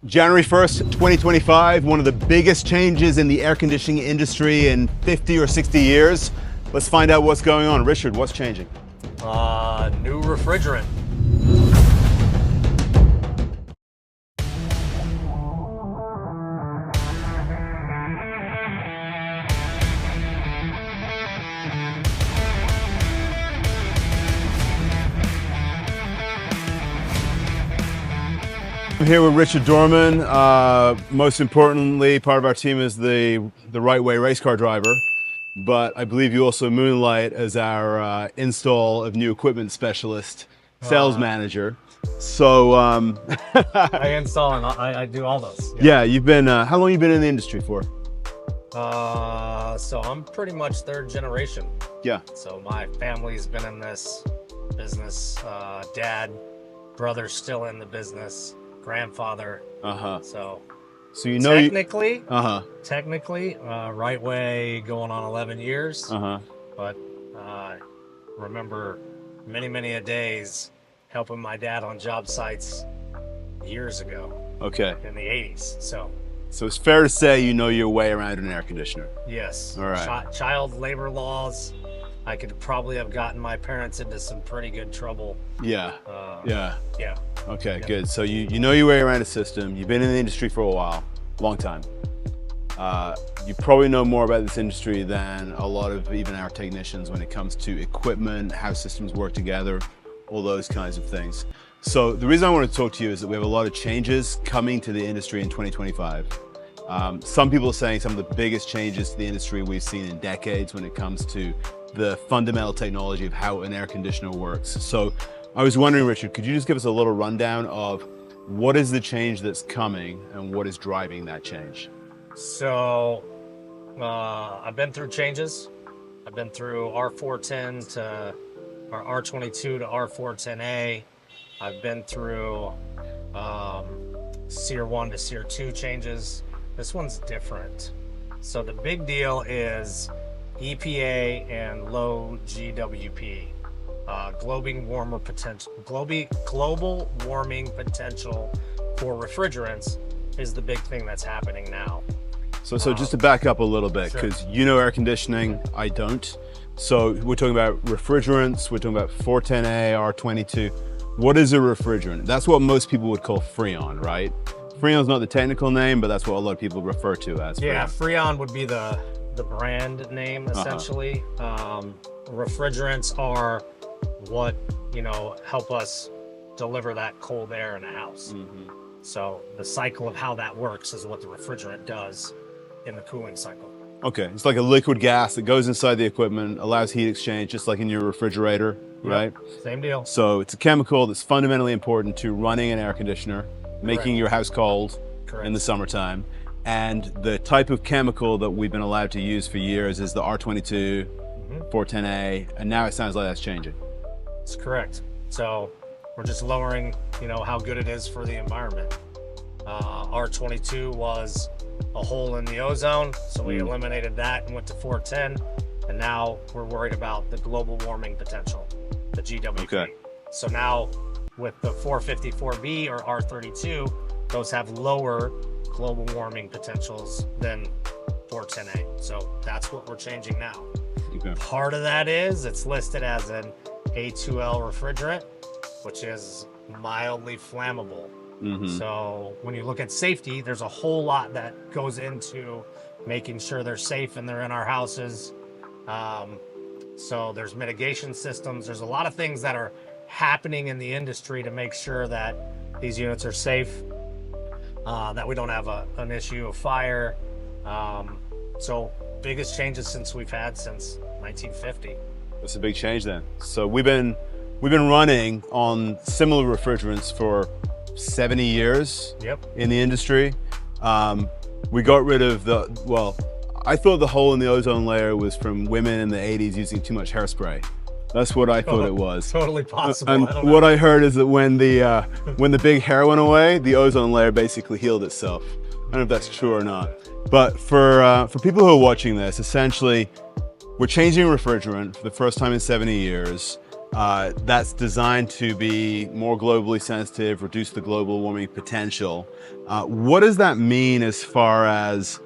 January 1st, 2025, one of the biggest changes in the air conditioning industry in 50 or 60 years. Let's find out what's going on. Richard, what's changing? New refrigerant. I'm here with Richard Dorman. Most importantly, part of our team is the right way race car driver, but I believe you also moonlight as our install of new equipment specialist, sales manager. So I install and I do all those. yeah, you've been, how long you been in the industry for? So I'm pretty much third generation. Yeah. So my family's been in this business. Dad, brother's still in the business. Grandfather. So you know technically, right way going on 11 years. But remember many a days helping my dad on job sites years ago. Okay. In the 80s. So it's fair to say you know your way around an air conditioner. yes. All right. Child labor laws. I could probably have gotten my parents into some pretty good trouble. Yeah. Yeah. Okay, Yeah. good. So you know your way around a system. You've been in the industry for a while, long time. You probably know more about this industry than a lot of even our technicians when it comes to equipment, how systems work together, all those kinds of things. So the reason I want to talk to you is that we have a lot of changes coming to the industry in 2025. Some people are saying some of the biggest changes to the industry we've seen in decades when it comes to the fundamental technology of how an air conditioner works. So I was wondering, Richard, could you just give us a little rundown of what is the change that's coming and what is driving that change? So I've been through changes. I've been through R-410 to R-22 to R-410A. I've been through SEER 1 to SEER 2 changes. This one's different. So the big deal is EPA and low GWP, global warming potential for refrigerants is the big thing that's happening now. So just to back up a little bit, because you know air conditioning, I don't. So we're talking about refrigerants, we're talking about 410A, R-22. What is a refrigerant? That's what most people would call Freon, right? Freon's not the technical name, but that's what a lot of people refer to as Freon. Yeah, Freon would be the brand name essentially. Refrigerants are what help us deliver that cold air in a house. So the cycle of how that works is what the refrigerant does in the cooling cycle. Okay, it's like a liquid gas that goes inside the equipment, allows heat exchange, just like in your refrigerator, right? Same deal. So it's a chemical that's fundamentally important to running an air conditioner, making your house cold in the summertime. And the type of chemical that we've been allowed to use for years is the R-22, 410A, and now it sounds like that's changing. That's correct. So we're just lowering, how good it is for the environment. R-22 was a hole in the ozone, so we eliminated that and went to 410, and now we're worried about the global warming potential, the GWP. Okay. So now with the 454B or R-32, those have lower global warming potentials than 410A. So that's what we're changing now. Okay. Part of that is it's listed as an A2L refrigerant, which is mildly flammable. So when you look at safety, there's a whole lot that goes into making sure they're safe and they're in our houses. So there's mitigation systems. There's a lot of things that are happening in the industry to make sure that these units are safe, that we don't have an issue of fire. So biggest changes since we've had since 1950. That's a big change then. So we've been running on similar refrigerants for 70 years in the industry. We got rid of I thought the hole in the ozone layer was from women in the 80s using too much hairspray. That's what I thought it was. Totally possible. And what I heard is that when the big hair went away, the ozone layer basically healed itself. I don't know if that's true or not. But for people who are watching this, essentially, we're changing refrigerant for the first time in 70 years. that's designed to be more globally sensitive, reduce the global warming potential. What does that mean as far as,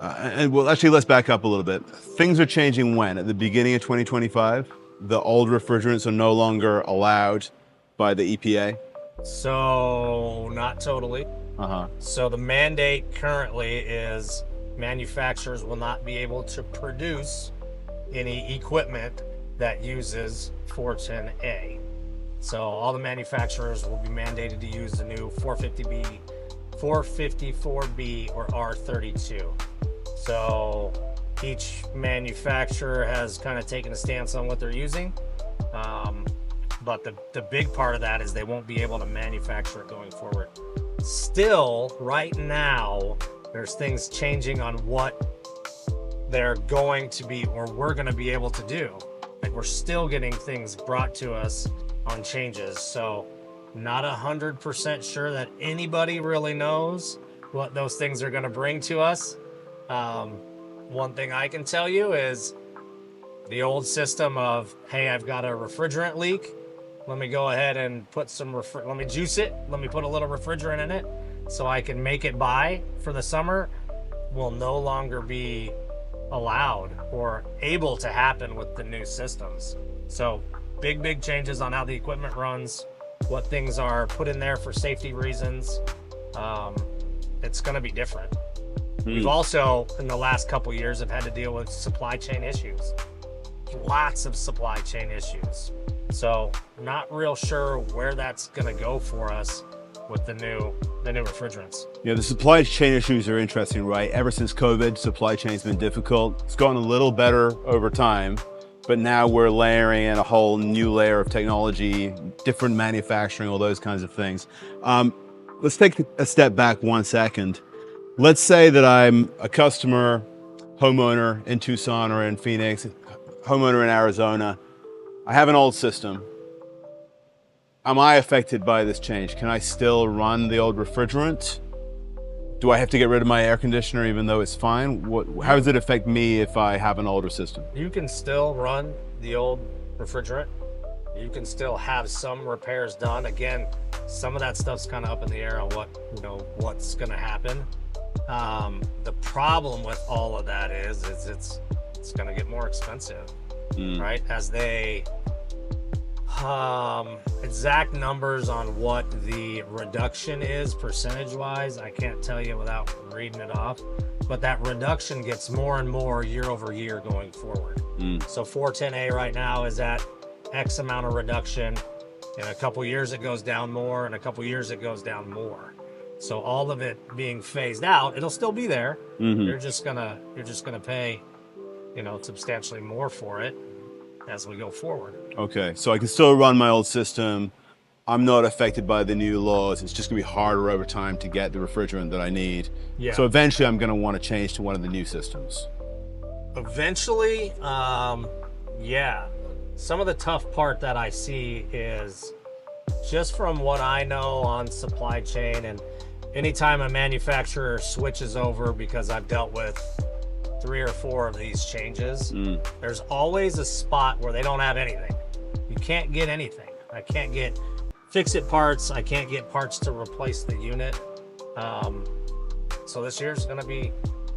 and well, actually, let's back up a little bit. Things are changing when? At the beginning of 2025, the old refrigerants are no longer allowed by the EPA? So not totally. Uh-huh. So the mandate currently is manufacturers will not be able to produce any equipment that uses 410A. So all the manufacturers will be mandated to use the new 450B, 454B or R-32. So each manufacturer has kind of taken a stance on what they're using. But the big part of that is they won't be able to manufacture it going forward. Still, right now, there's things changing on what they're going to be, or we're going to be able to do. Like, we're still getting things brought to us on changes. So not 100% sure that anybody really knows what those things are going to bring to us. One thing I can tell you is the old system of, hey, I've got a refrigerant leak. Let me go ahead and put some, let me juice it. Let me put a little refrigerant in it so I can make it by for the summer, will no longer be allowed or able to happen with the new systems. So big changes on how the equipment runs, what things are put in there for safety reasons. It's going to be different. We've also, in the last couple of years, have had to deal with supply chain issues. Lots of supply chain issues. So not real sure where that's going to go for us with the new refrigerants. Yeah, the supply chain issues are interesting, right? Ever since COVID, supply chain's been difficult. It's gotten a little better over time, but now we're layering in a whole new layer of technology, different manufacturing, all those kinds of things. Let's take a step back 1 second. Let's say that I'm a customer, homeowner in Tucson or in Phoenix, homeowner in Arizona. I have an old system. Am I affected by this change? Can I still run the old refrigerant? Do I have to get rid of my air conditioner even though it's fine? How does it affect me if I have an older system? You can still run the old refrigerant. You can still have some repairs done. Again, some of that stuff's kind of up in the air on what's going to happen. The problem with all of that is it's going to get more expensive, right? As they exact numbers on what the reduction is percentage-wise, I can't tell you without reading it off. But that reduction gets more and more year over year going forward. So 410A right now is at X amount of reduction. In a couple years it goes down more, in a couple years it goes down more. So all of it being phased out, it'll still be there. You're just gonna pay, substantially more for it as we go forward. Okay, so I can still run my old system. I'm not affected by the new laws. It's just gonna be harder over time to get the refrigerant that I need. Yeah. So eventually I'm gonna wanna change to one of the new systems. Eventually, yeah. Some of the tough part that I see is just from what I know on supply chain, and anytime a manufacturer switches over, because I've dealt with 3 or 4 of these changes, there's always a spot where they don't have anything. You can't get anything. I can't get fix-it parts. I can't get parts to replace the unit. So this year's going to be,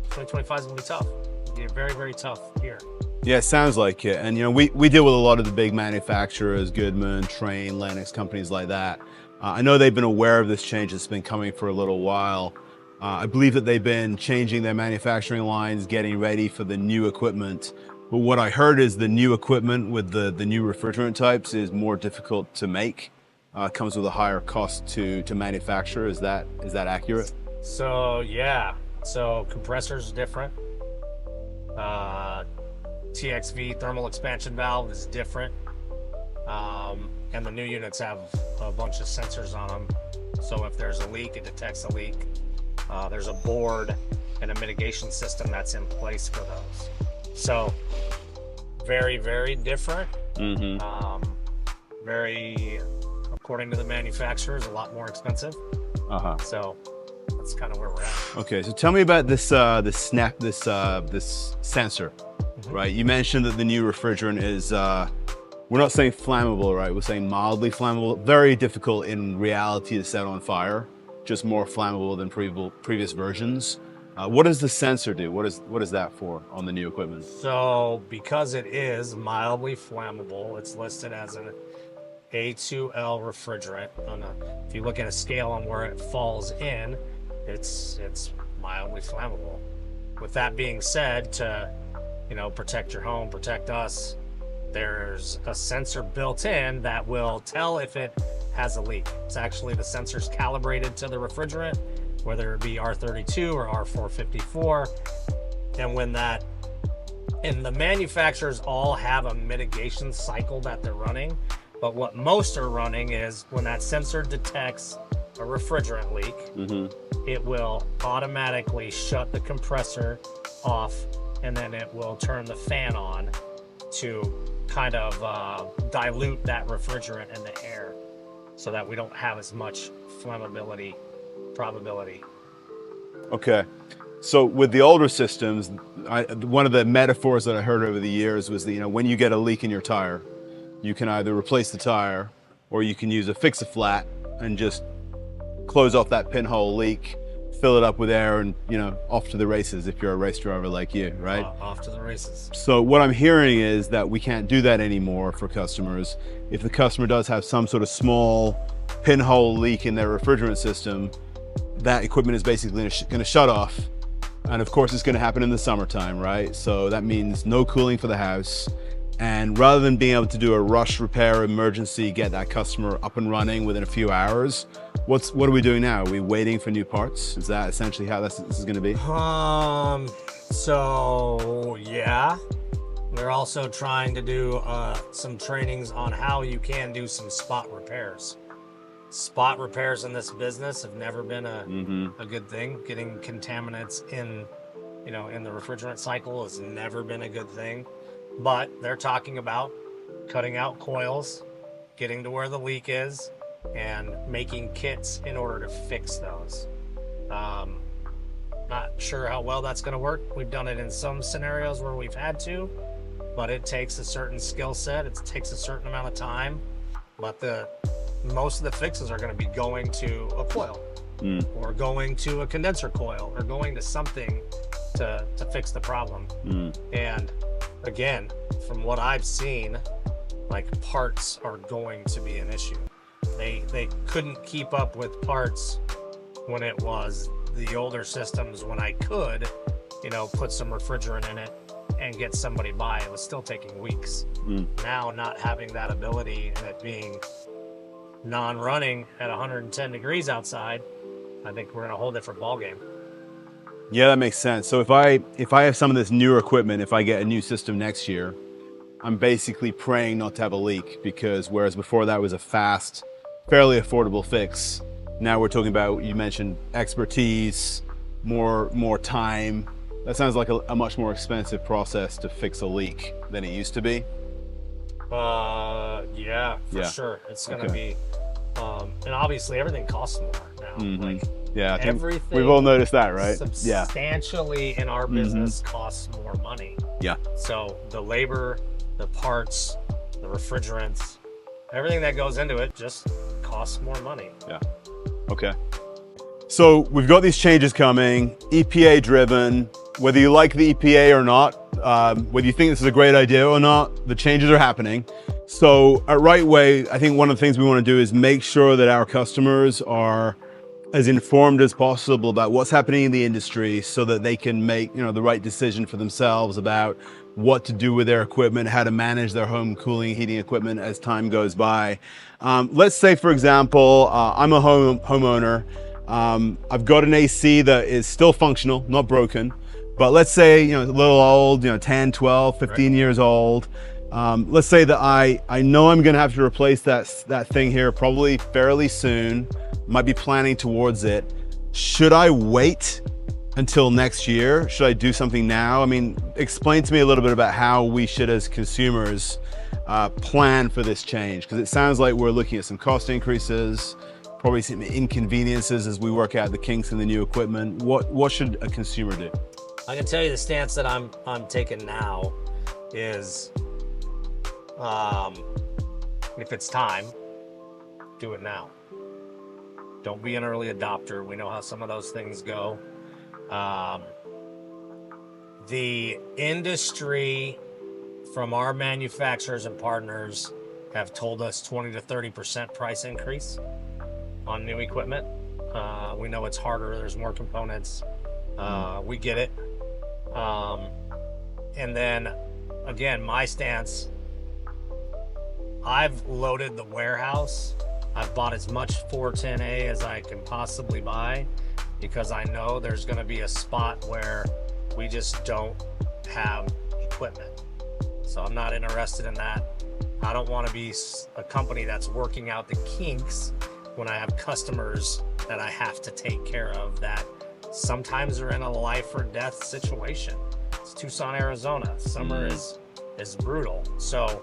2025 is going to be tough. It'll be a very, very tough year. Yeah, it sounds like it. And we deal with a lot of the big manufacturers, Goodman, Trane, Lennox, companies like that. I know they've been aware of this change. It's been coming for a little while. I believe that they've been changing their manufacturing lines, getting ready for the new equipment. But what I heard is the new equipment with the new refrigerant types is more difficult to make. Comes with a higher cost to manufacture. Is that accurate? So yeah, so compressors are different. TXV, thermal expansion valve, is different. And the new units have a bunch of sensors on them. So if there's a leak, it detects a leak. There's a board and a mitigation system that's in place for those. So very, very different. Very, according to the manufacturers, a lot more expensive. So that's kind of where we're at. Okay, so tell me about this this sensor, right? You mentioned that the new refrigerant We're not saying flammable, right? We're saying mildly flammable. Very difficult in reality to set on fire, just more flammable than previous versions. What does the sensor do? What is that for on the new equipment? So because it is mildly flammable, it's listed as an A2L refrigerant. If you look at a scale on where it falls in, it's mildly flammable. With that being said, to protect your home, protect us, there's a sensor built in that will tell if it has a leak. It's actually the sensor's calibrated to the refrigerant, whether it be R-32 or R-454. And the manufacturers all have a mitigation cycle that they're running, but what most are running is when that sensor detects a refrigerant leak, it will automatically shut the compressor off, and then it will turn the fan on to kind of dilute that refrigerant in the air so that we don't have as much flammability probability. Okay. So with the older systems, one of the metaphors that I heard over the years was that, when you get a leak in your tire, you can either replace the tire or you can use a fix-a-flat and just close off that pinhole leak, fill it up with air, and off to the races if you're a race driver like you, right? Off to the races. So what I'm hearing is that we can't do that anymore for customers. If the customer does have some sort of small pinhole leak in their refrigerant system, that equipment is basically going to shut off. And of course it's going to happen in the summertime, right? So that means no cooling for the house. And rather than being able to do a rush repair emergency, get that customer up and running within a few hours, what are we doing now? Are we waiting for new parts? Is that essentially how this is going to be? So yeah, we're also trying to do some trainings on how you can do some spot repairs. Spot repairs in this business have never been a good thing. Getting contaminants in the refrigerant cycle has never been a good thing. But they're talking about cutting out coils, getting to where the leak is, and making kits in order to fix those. Not sure how well that's going to work. We've done it in some scenarios where we've had to, but it takes a certain skill set. It takes a certain amount of time. But most of the fixes are going to be going to a coil, or going to a condenser coil, or going to something to fix the problem. And again, from what I've seen, like, parts are going to be an issue. They couldn't keep up with parts when it was the older systems, when I could, put some refrigerant in it and get somebody by. It was still taking weeks. Now, not having that ability and it being non-running at 110 degrees outside, I think we're in a whole different ballgame. Yeah, that makes sense. So if I have some of this newer equipment, if I get a new system next year, I'm basically praying not to have a leak, because whereas before that was a fast, fairly affordable fix, now we're talking about, you mentioned expertise, more time. That sounds like a much more expensive process to fix a leak than it used to be. Yeah, for sure. It's going to be, and obviously everything costs more now. Like, yeah, I think everything we've all noticed that, right? Substantially in our business costs more money. Yeah. So the labor, the parts, the refrigerants, everything that goes into it just costs more money. Yeah. Okay. So we've got these changes coming, EPA driven. Whether you like the EPA or not, whether you think this is a great idea or not, the changes are happening. So at Right Way, I think one of the things we want to do is make sure that our customers are as informed as possible about what's happening in the industry, so that they can make the right decision for themselves about what to do with their equipment, how to manage their home cooling, heating equipment as time goes by. Let's say, for example, I'm a homeowner. I've got an AC that is still functional, not broken, but let's say a little old, 10, 12, 15 years old. Let's say that I know I'm gonna have to replace that thing here probably fairly soon. Might be planning towards it. Should I wait until next year? Should I do something now? I mean, explain to me a little bit about how we should, as consumers, plan for this change, because it sounds like we're looking at some cost increases, probably some inconveniences as we work out the kinks in the new equipment. What should a consumer do? I can tell you the stance that I'm taking now is if it's time, do it now. Don't be an early adopter. We know how some of those things go. The industry, from our manufacturers and partners, have told us 20 to 30% price increase on new equipment. We know it's harder. There's more components. We get it. And then, again, my stance, I've loaded the warehouse. I've bought as much 410A as I can possibly buy because I know there's going to be a spot where we just don't have equipment. So I'm not interested in that. I don't want to be a company that's working out the kinks when I have customers that I have to take care of that sometimes are in a life or death situation. It's Tucson, Arizona. Summer is brutal. So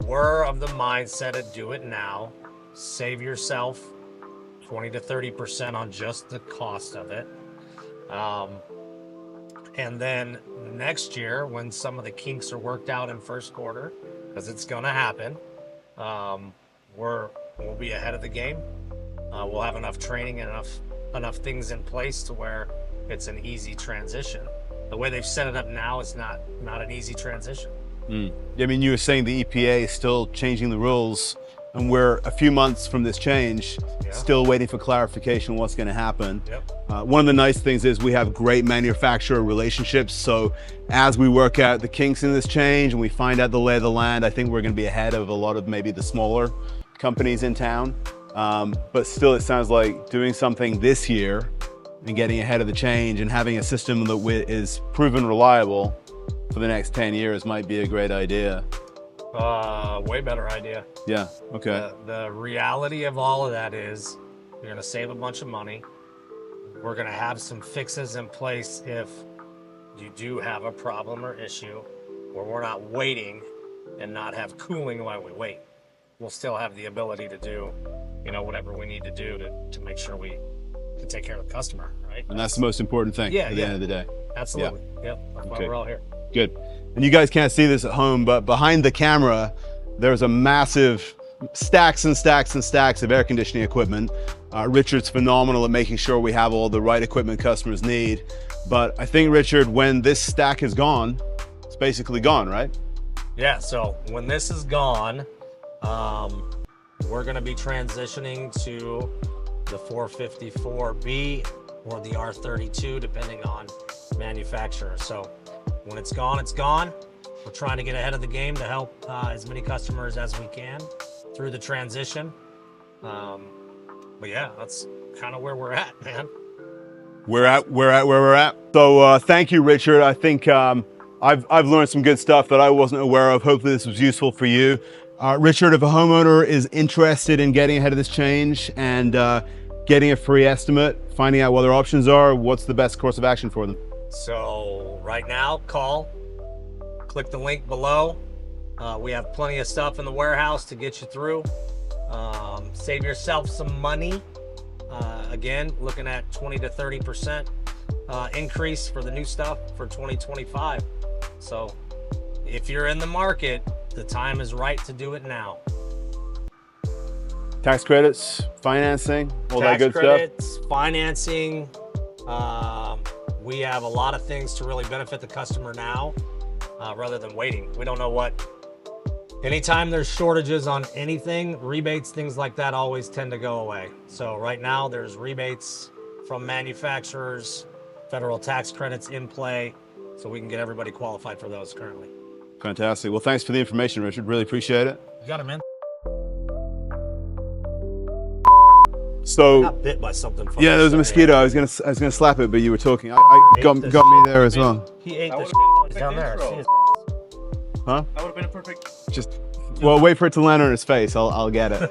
we're of the mindset of do it now. Save yourself 20 to 30% on just the cost of it. And then next year, when some of the kinks are worked out in first quarter, because it's going to happen, we'll be ahead of the game. We'll have enough training and enough things in place to where it's an easy transition. The way they've set it up now is not an easy transition. I mean, you were saying the EPA is still changing the rules, and we're a few months from this change, still waiting for clarification on what's going to happen. One of the nice things is we have great manufacturer relationships. So as we work out the kinks in this change and we find out the lay of the land, I think we're going to be ahead of a lot of maybe the smaller companies in town. But still, it sounds like doing something this year and getting ahead of the change and having a system that is proven reliable for the next 10 years might be a great idea. Way better idea. Yeah, okay. The reality of all of that is you're going to save a bunch of money. We're going to have some fixes in place if you do have a problem or issue where we're not waiting and not have cooling while we wait. We'll still have the ability to do, whatever we need to do to make sure we can take care of the customer, right? And that's the most important thing at the end of the day. Absolutely. Yep. That's why we're all here. Good. And you guys can't see this at home, but behind the camera, there's a massive stacks and stacks and stacks of air conditioning equipment. Richard's phenomenal at making sure we have all the right equipment customers need. But I think, Richard, when this stack is gone, it's basically gone, right? Yeah, so when this is gone, we're going to be transitioning to the 454B or the R-32, depending on manufacturer. So when it's gone, it's gone. We're trying to get ahead of the game to help as many customers as we can through the transition. But yeah, that's kind of where we're at, man. We're at where we're at. So thank you, Richard. I think I've learned some good stuff that I wasn't aware of. Hopefully this was useful for you. Richard, if a homeowner is interested in getting ahead of this change and getting a free estimate, finding out what their options are, what's the best course of action for them? So right now, click the link below. We have plenty of stuff in the warehouse to get you through. Save yourself some money. Again, looking at 20 to 30% increase for the new stuff for 2025. So if you're in the market, the time is right to do it now. Tax credits, financing, all that good stuff. Tax credits, financing. We have a lot of things to really benefit the customer now rather than waiting. We don't know anytime there's shortages on anything, rebates, things like that always tend to go away. So right now there's rebates from manufacturers, federal tax credits in play, so we can get everybody qualified for those currently. Fantastic. Well, thanks for the information, Richard. Really appreciate it. You got it, man. So, I got bit by something. Yeah, there was a mosquito. I was gonna slap it, but you were talking. I got me there as well. He ate the shit down there. Huh? That would have been a perfect. Well, wait for it to land on his face. I'll get it.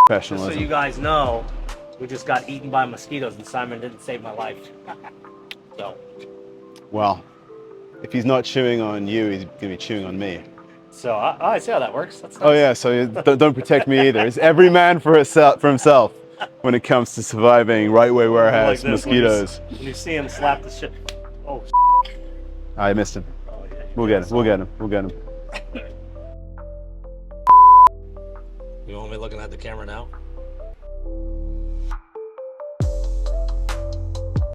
Professionalism. So you guys know, we just got eaten by mosquitoes, and Simon didn't save my life. So. Well, if he's not chewing on you, he's gonna be chewing on me. So I see how that works. That's nice. Oh yeah, so don't protect me either. It's every man for himself when it comes to surviving Rightway Warehouse like mosquitoes. When you see him slap the shit. Oh. I missed him. Oh, yeah. We'll get him. want me looking at the camera now?